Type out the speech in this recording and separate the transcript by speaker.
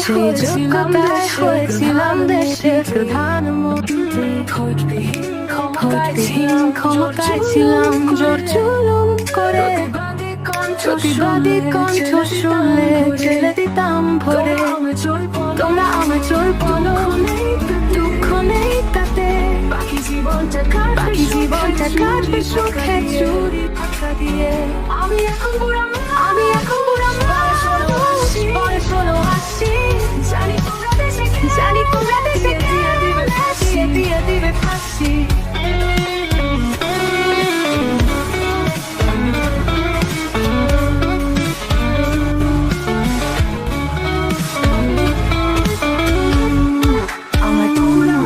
Speaker 1: সেই যোগ্যতায় হয়েছিলাম দেশের প্রধানমন্ত্রী। ভোটবিহীন ক্ষমতায় ছিলাম জোর জুলুম করে, প্রতিবাদী কণ্ঠ শুনলে জেলে দিতাম ভরে। তোমরা আমার চোর বলো, দুঃখ নেই তাতে, বাকি জীবনটা কাটবে সুখে চুরি ফাঁকা দিয়ে। আমি এখন বুড়া বয়স হলো 80, জানি তোমরা দেশে